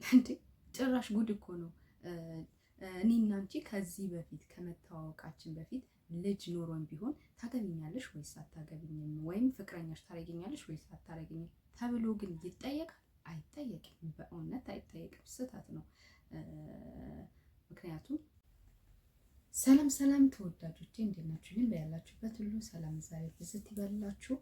እንዴ ጭራሽ ጉድ እኮ ነው። እኔና አንቺ ከዚህ በፊት ከመተዋወቃችን በፊት ልጅ ኖሮን ቢሆን ታገቢኛለሽ ወይስ አታገቢኝም፣ ወይም ፍቅረኛሽ ታረጊኛለሽ ወይስ አታረጊኝም ተብሎ ግን ይጠየቃል? አይጠየቅም። በእውነት አይጠየቅም። ስህተት ነው። ምክንያቱም ሰላም ሰላም ተወዳጆቼ እንዴት ናችሁ? ግን በያላችሁበት ሁሉ ሰላም ዛሬ ብዝት ይበላችሁ።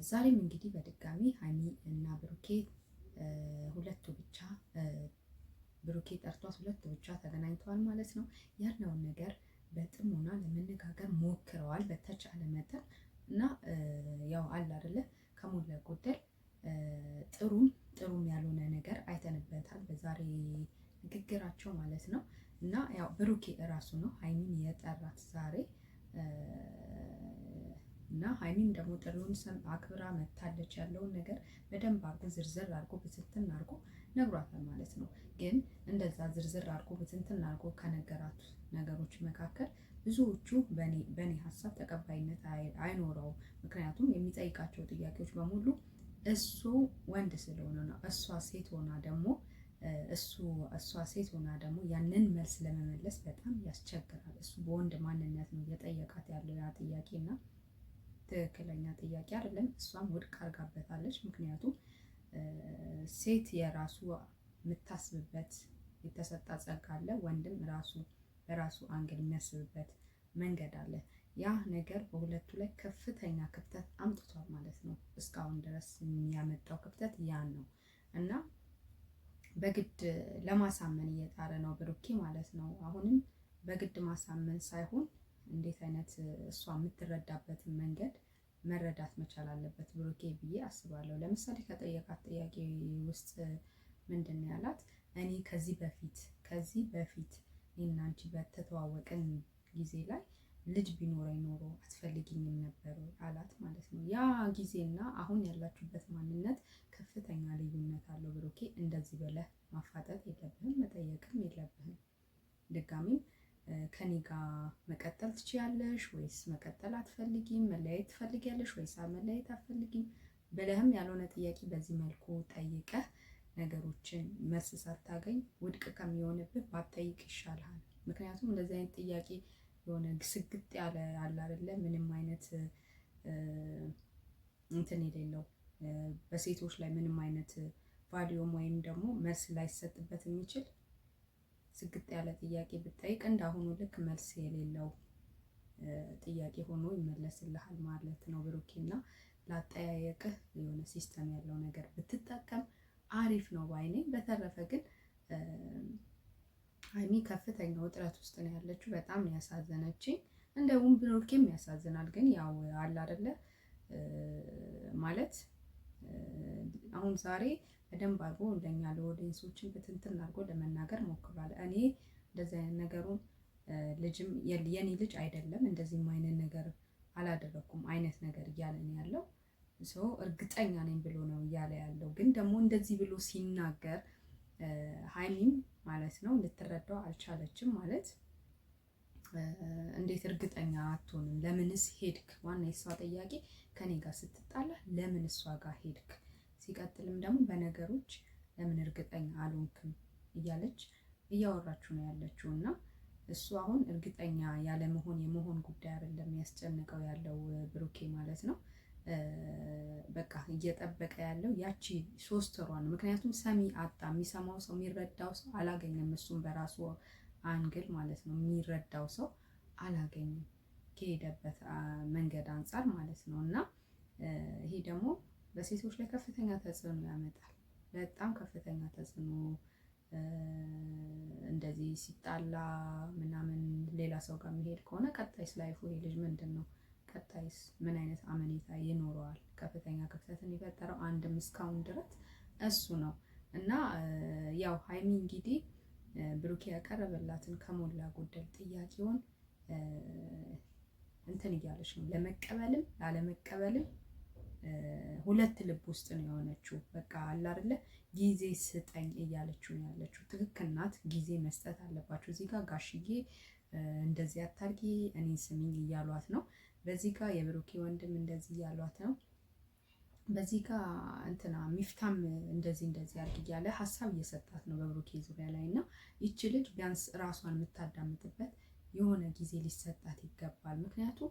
ዛሬም እንግዲህ በድጋሚ ሀይሚ እና ብሩኬ ሁለቱ ብቻ ብሩኬ ጠርቷት ሁለቱ ብቻ ተገናኝተዋል ማለት ነው። ያለውን ነገር በጥሞና ለመነጋገር ሞክረዋል በተቻለ መጠን እና ያው አለ አይደለ ከሞላ ጎደል ጥሩም ያልሆነ ነገር አይተንበታል በዛሬ ንግግራቸው ማለት ነው። እና ያው ብሩኬ እራሱ ነው ሀይሚን የጠራት ዛሬ እና ሀይሚም ደግሞ ጥሪውን አክብራ መታለች። ያለውን ነገር በደንብ አድርጎ ዝርዝር አድርጎ ብትንትን አድርጎ ነግሯታል ማለት ነው። ግን እንደዛ ዝርዝር አድርጎ ብትንትን አድርጎ ከነገራት ነገሮች መካከል ብዙዎቹ በእኔ ሀሳብ ተቀባይነት አይኖረውም። ምክንያቱም የሚጠይቃቸው ጥያቄዎች በሙሉ እሱ ወንድ ስለሆነ ነው። እሷ ሴት ሆና ደግሞ ያንን መልስ ለመመለስ በጣም ያስቸግራል። እሱ በወንድ ማንነት ነው እየጠየቃት ያለው ያ ጥያቄና ትክክለኛ ጥያቄ አይደለም። እሷም ውድቅ አድርጋበታለች። ምክንያቱም ሴት የራሱ የምታስብበት የተሰጣ ጸጋ አለ፣ ወንድም በራሱ አንግል የሚያስብበት መንገድ አለ። ያ ነገር በሁለቱ ላይ ከፍተኛ ክፍተት አምጥቷል ማለት ነው። እስካሁን ድረስ የሚያመጣው ክፍተት ያን ነው እና በግድ ለማሳመን እየጣረ ነው ብሩኬ ማለት ነው። አሁንም በግድ ማሳመን ሳይሆን እንዴት አይነት እሷ የምትረዳበትን መንገድ መረዳት መቻል አለበት ብሩኬ ብዬ አስባለሁ። ለምሳሌ ከጠየቃት ጥያቄ ውስጥ ምንድን ነው ያላት? እኔ ከዚህ በፊት እኔና አንቺ በተተዋወቅን ጊዜ ላይ ልጅ ቢኖረኝ ኖሮ አትፈልጊኝም ነበር አላት ማለት ነው። ያ ጊዜና አሁን ያላችሁበት ማንነት ከፍተኛ ልዩነት አለው ብሩኬ። እንደዚህ በለህ ማፋጠጥ የለብህም፣ መጠየቅም የለብህም። ድጋሚም ከኔ ጋር መቀጠል ትችያለሽ ወይስ መቀጠል አትፈልጊም፣ መለያየት ትፈልጊያለሽ ወይስ መለያየት አትፈልጊም ብለህም ያልሆነ ጥያቄ በዚህ መልኩ ጠይቀህ ነገሮችን መልስ ሳታገኝ ውድቅ ከሚሆንብህ ባትጠይቅ ይሻልሃል። ምክንያቱም እንደዚህ አይነት ጥያቄ የሆነ ግስግጥ ያለ አለ አይደለ፣ ምንም አይነት እንትን የሌለው በሴቶች ላይ ምንም አይነት ቫሊዩም ወይም ደግሞ መልስ ላይሰጥበት የሚችል ስግጥ ያለ ጥያቄ ብትጠይቅ እንዳሁኑ ልክ መልስ የሌለው ጥያቄ ሆኖ ይመለስልሃል ማለት ነው ብሩኬና። ላጠያየቅህ የሆነ ሲስተም ያለው ነገር ብትጠቀም አሪፍ ነው ባይኔ። በተረፈ ግን ሀይሚ ከፍተኛ ውጥረት ውስጥ ነው ያለችው። በጣም ያሳዘነችኝ። እንደውም ብሩኬም ያሳዝናል። ግን ያው አለ አይደለ ማለት አሁን ዛሬ በደንብ አድርጎ እንደኛ ለኦዲየንሶችን በትንትን አድርጎ ለመናገር ሞክሯል። እኔ እንደዚህ አይነት ነገሩን ልጅም የኔ ልጅ አይደለም እንደዚህም አይነት ነገር አላደረኩም አይነት ነገር እያለ ነው ያለው። ሰው እርግጠኛ ነኝ ብሎ ነው እያለ ያለው። ግን ደግሞ እንደዚህ ብሎ ሲናገር ሀይሚም ማለት ነው ልትረዳው አልቻለችም። ማለት እንዴት እርግጠኛ አትሆንም? ለምንስ ሄድክ? ዋና የሷ ጥያቄ ከኔ ጋር ስትጣላ ለምን እሷ ጋር ሄድክ? ሲቀጥልም ደግሞ በነገሮች ለምን እርግጠኛ አልሆንክም እያለች እያወራችሁ ነው ያለችው። እና እሱ አሁን እርግጠኛ የመሆን ጉዳይ አይደለም ያስጨንቀው ያለው ብሩኬ ማለት ነው። በቃ እየጠበቀ ያለው ያቺ 3 ወሯ ነው። ምክንያቱም ሰሚ አጣ፣ የሚሰማው ሰው የሚረዳው ሰው አላገኘም። እሱም በራሱ አንግል ማለት ነው የሚረዳው ሰው አላገኘም ከሄደበት መንገድ አንጻር ማለት ነው። እና ይሄ ደግሞ በሴቶች ላይ ከፍተኛ ተጽዕኖ ያመጣል። በጣም ከፍተኛ ተጽዕኖ። እንደዚህ ሲጣላ ምናምን ሌላ ሰው ጋር የሚሄድ ከሆነ ቀጣይስ ላይፉ ይሄ ልጅ ምንድን ነው? ቀጣይስ ምን አይነት አመኔታ ይኖረዋል? ከፍተኛ ክፍተትን የፈጠረው አንድም እስካሁን ድረስ እሱ ነው። እና ያው ሀይሚ እንግዲህ ብሩኬ ያቀረበላትን ከሞላ ጎደል ጥያቄውን እንትን እያለች ነው፣ ለመቀበልም ላለመቀበልም ሁለት ልብ ውስጥ ነው የሆነችው። በቃ አለ አይደለ ጊዜ ስጠኝ እያለችው ነው ያለችው። ትክክል ናት። ጊዜ መስጠት አለባቸው። እዚህ ጋር ጋሽዬ እንደዚህ አታርጊ እኔ ስሚኝ እያሏት ነው። በዚህ ጋር የብሩኬ ወንድም እንደዚህ እያሏት ነው። በዚህ ጋር እንትና ሚፍታም እንደዚህ አድርግ እያለ ሀሳብ እየሰጣት ነው በብሩኬ ዙሪያ ላይ እና ይቺ ልጅ ቢያንስ ራሷን የምታዳምጥበት የሆነ ጊዜ ሊሰጣት ይገባል። ምክንያቱም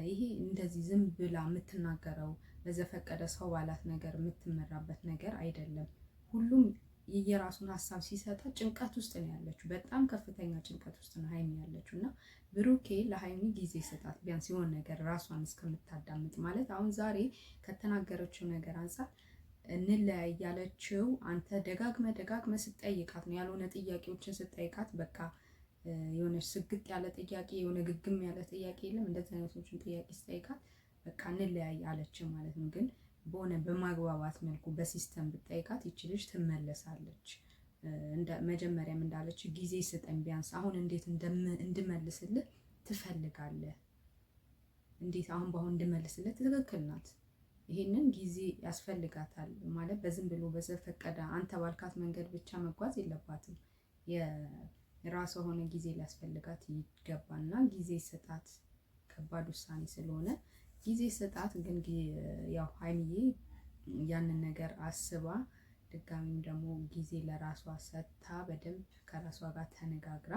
ይሄ እንደዚህ ዝም ብላ የምትናገረው በዘፈቀደ ሰው ባላት ነገር የምትመራበት ነገር አይደለም። ሁሉም የራሱን ሀሳብ ሲሰጣ ጭንቀት ውስጥ ነው ያለችው። በጣም ከፍተኛ ጭንቀት ውስጥ ነው ሀይሚ ያለችው እና ብሩኬ ለሀይሚ ጊዜ ስጣት፣ ቢያንስ የሆነ ነገር ራሷን እስከምታዳምጥ ማለት አሁን ዛሬ ከተናገረችው ነገር አንጻር እንለያይ ያለችው አንተ ደጋግመ ስጠይቃት ነው። ያልሆነ ጥያቄዎችን ስጠይቃት በቃ የሆነ ስግጥ ያለ ጥያቄ የሆነ ግግም ያለ ጥያቄ የለም እንደዚህ አይነቶችን ጥያቄ ስጠይቃት በቃ እንለያይ አለች ማለት ነው። ግን በሆነ በማግባባት መልኩ በሲስተም ብጠይቃት ይቺ ልጅ ትመለሳለች። መጀመሪያም እንዳለች ጊዜ ስጠኝ፣ ቢያንስ አሁን እንዴት እንድመልስልህ ትፈልጋለህ? እንዴት አሁን በአሁን እንድመልስልህ ትክክል ናት። ይሄንን ጊዜ ያስፈልጋታል ማለት በዝም ብሎ በዘፈቀደ አንተ ባልካት መንገድ ብቻ መጓዝ የለባትም። የራሷ ሆነ ጊዜ ሊያስፈልጋት ይገባና ጊዜ ስጣት። ከባድ ውሳኔ ስለሆነ ጊዜ ስጣት። ግን ያው ሀይሚዬ ያንን ነገር አስባ ድጋሚም ደግሞ ጊዜ ለራሷ ሰጥታ በደንብ ከራሷ ጋር ተነጋግራ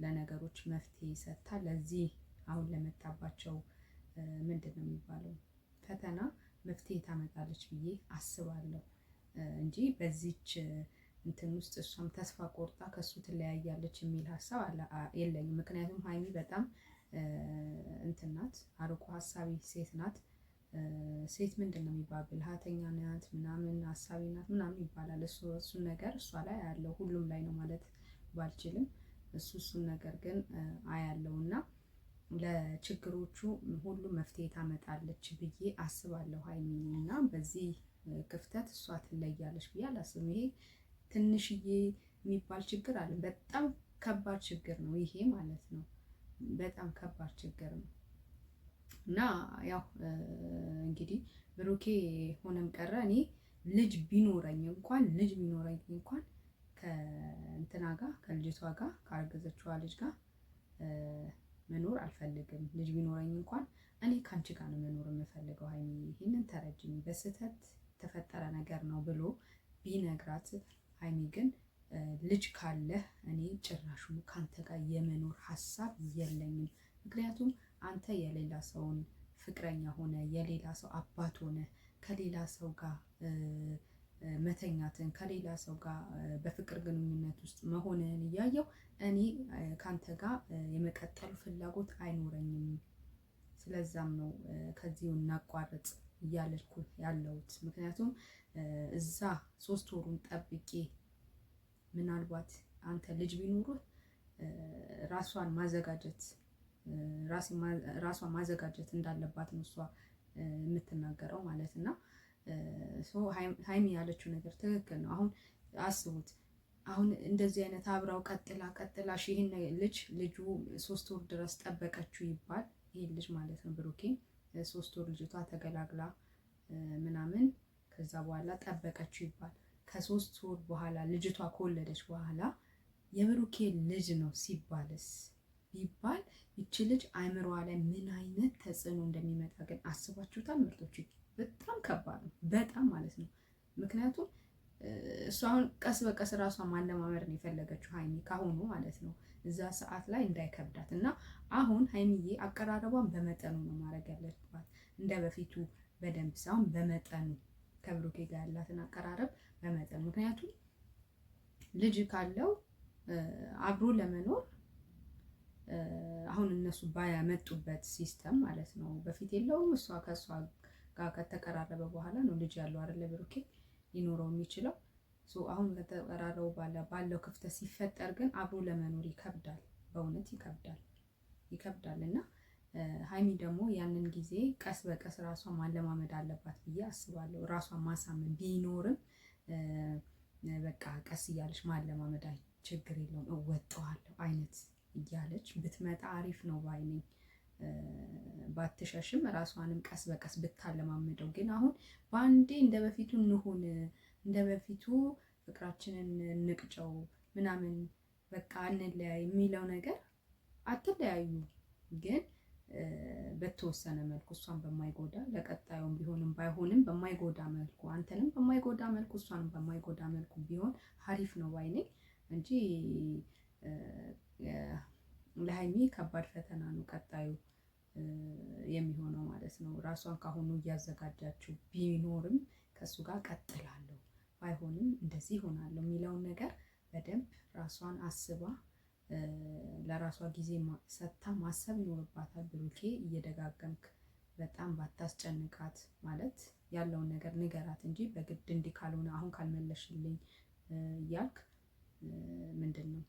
ለነገሮች መፍትሄ ሰጥታ ለዚህ አሁን ለመጣባቸው ምንድን ነው የሚባለው ፈተና መፍትሄ ታመጣለች ብዬ አስባለሁ እንጂ በዚች እንትን ውስጥ እሷም ተስፋ ቆርጣ ከሱ ትለያያለች የሚል ሀሳብ የለኝም። ምክንያቱም ሀይሚ በጣም እንትን ናት፣ አርቆ ሀሳቢ ሴት ናት። ሴት ምንድን ነው የሚባል ብልሃተኛ ናት ምናምን ሀሳቢ ናት ምናምን ይባላል። እሱን ነገር እሷ ላይ አያለው፣ ሁሉም ላይ ነው ማለት ባልችልም እሱን ነገር ግን አያለው እና ለችግሮቹ ሁሉ መፍትሄ ታመጣለች ብዬ አስባለሁ ሀይሚ እና በዚህ ክፍተት እሷ ትለያለች ብዬ አላስብም። ይሄ ትንሽዬ የሚባል ችግር አለ፣ በጣም ከባድ ችግር ነው ይሄ ማለት ነው። በጣም ከባድ ችግር ነው እና ያው እንግዲህ ብሩኬ ሆነም ቀረ እኔ ልጅ ቢኖረኝ እንኳን ከእንትና ጋር ከልጅቷ ጋር ካረገዘችዋ ልጅ ጋር መኖር አልፈልግም። ልጅ ቢኖረኝ እንኳን እኔ ከአንቺ ጋር ነው መኖር የምፈልገው ሀይሚ፣ ይህንን ተረጅኝ። በስህተት የተፈጠረ ነገር ነው ብሎ ቢነግራት ሀይሚ ግን ልጅ ካለህ እኔ ጭራሹ ከአንተ ጋር የመኖር ሀሳብ የለኝም። ምክንያቱም አንተ የሌላ ሰውን ፍቅረኛ ሆነ የሌላ ሰው አባት ሆነ ከሌላ ሰው ጋር መተኛትን ከሌላ ሰው ጋር በፍቅር ግንኙነት ውስጥ መሆንን እያየው እኔ ከአንተ ጋር የመቀጠሉ ፍላጎት አይኖረኝም። ስለዛም ነው ከዚሁ እናቋርጥ እያለልኩ ያለሁት። ምክንያቱም እዛ 3 ወሩን ጠብቄ ምናልባት አንተ ልጅ ቢኖሩህ ራሷን ማዘጋጀት እንዳለባት ነው እሷ የምትናገረው ማለት እና ሀይሚ ያለችው ነገር ትክክል ነው። አሁን አስቡት፣ አሁን እንደዚህ አይነት አብራው ቀጥላ ይህን ልጁ 3 ወር ድረስ ጠበቀችው ይባል፣ ይህን ልጅ ማለት ነው ብሩኬ 3 ወር ልጅቷ ተገላግላ ምናምን ከዛ በኋላ ጠበቀችው ይባል። ከ3 ወር በኋላ ልጅቷ ከወለደች በኋላ የብሩኬ ልጅ ነው ቢባል ይቺ ልጅ አይምሯ ላይ ምን አይነት ተጽዕኖ እንደሚመጣ ግን አስባችሁታል ምርጦች? በጣም ከባድ ነው፣ በጣም ማለት ነው። ምክንያቱም እሷ አሁን ቀስ በቀስ ራሷን ማለማመድ ነው የፈለገችው ሀይሚ ካሁኑ ማለት ነው፣ እዛ ሰዓት ላይ እንዳይከብዳት እና አሁን ሀይሚዬ አቀራረቧን በመጠኑ ነው ማድረግ ያለባት፣ እንደ በፊቱ በደንብ ሳይሆን በመጠኑ ከብሩኬ ጋር ያላትን አቀራረብ በመጠኑ። ምክንያቱም ልጅ ካለው አብሮ ለመኖር አሁን እነሱ ባያመጡበት ሲስተም ማለት ነው፣ በፊት የለውም እሷ ከእሷ ጋር ከተቀራረበ በኋላ ነው ልጅ ያለው አይደለ ብሩኬ ሊኖረው የሚችለው። አሁን ከተቀራረቡ ባለው ክፍተት ሲፈጠር ግን አብሮ ለመኖር ይከብዳል፣ በእውነት ይከብዳል እና ሀይሚ ደግሞ ያንን ጊዜ ቀስ በቀስ ራሷን ማለማመድ አለባት ብዬ አስባለሁ። ራሷን ማሳመን ቢኖርም በቃ ቀስ እያለች ማለማመድ ችግር የለውም እወጣዋለሁ አይነት እያለች ብትመጣ አሪፍ ነው ባይነኝ። ባትሸሽም ራሷንም ቀስ በቀስ ብታለማመደው። ግን አሁን በአንዴ እንደ በፊቱ እንሁን፣ እንደ በፊቱ ፍቅራችንን እንቅጨው ምናምን በቃ እንለያይ የሚለው ነገር አትለያዩ፣ ግን በተወሰነ መልኩ እሷን በማይጎዳ ለቀጣዩም ቢሆንም ባይሆንም በማይጎዳ መልኩ አንተንም በማይጎዳ መልኩ እሷንም በማይጎዳ መልኩ ቢሆን ሀሪፍ ነው ባይ ነኝ እንጂ ለሀይሚ ከባድ ፈተና ነው ቀጣዩ የሚሆነው ማለት ነው። ራሷን ካሁኑ እያዘጋጃችው ቢኖርም ከእሱ ጋር ቀጥላለሁ ባይሆንም እንደዚህ ይሆናለሁ የሚለውን ነገር በደንብ ራሷን አስባ ለራሷ ጊዜ ሰጥታ ማሰብ ይኖርባታል። ብሩኬ እየደጋገምክ በጣም ባታስጨንቃት ማለት ያለውን ነገር ንገራት እንጂ በግድ እንዲህ ካልሆነ አሁን ካልመለሽልኝ እያልክ ምንድን ነው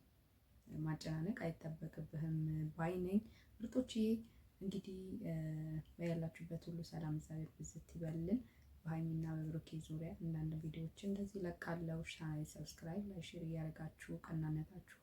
ማጨናነቅ አይጠበቅብህም ባይ ነኝ። ምርጦችዬ እንግዲህ በያላችሁበት ሁሉ ሰላም እግዚአብሔር ብዝት ይበልን። በሀይሚና በብሩኬ ዙሪያ አንዳንድ ቪዲዮዎች እንደዚህ ለቃለው። ቻናሌ ሰብስክራይብ፣ ላይክ፣ ሼር እያደረጋችሁ ቀናነታችሁ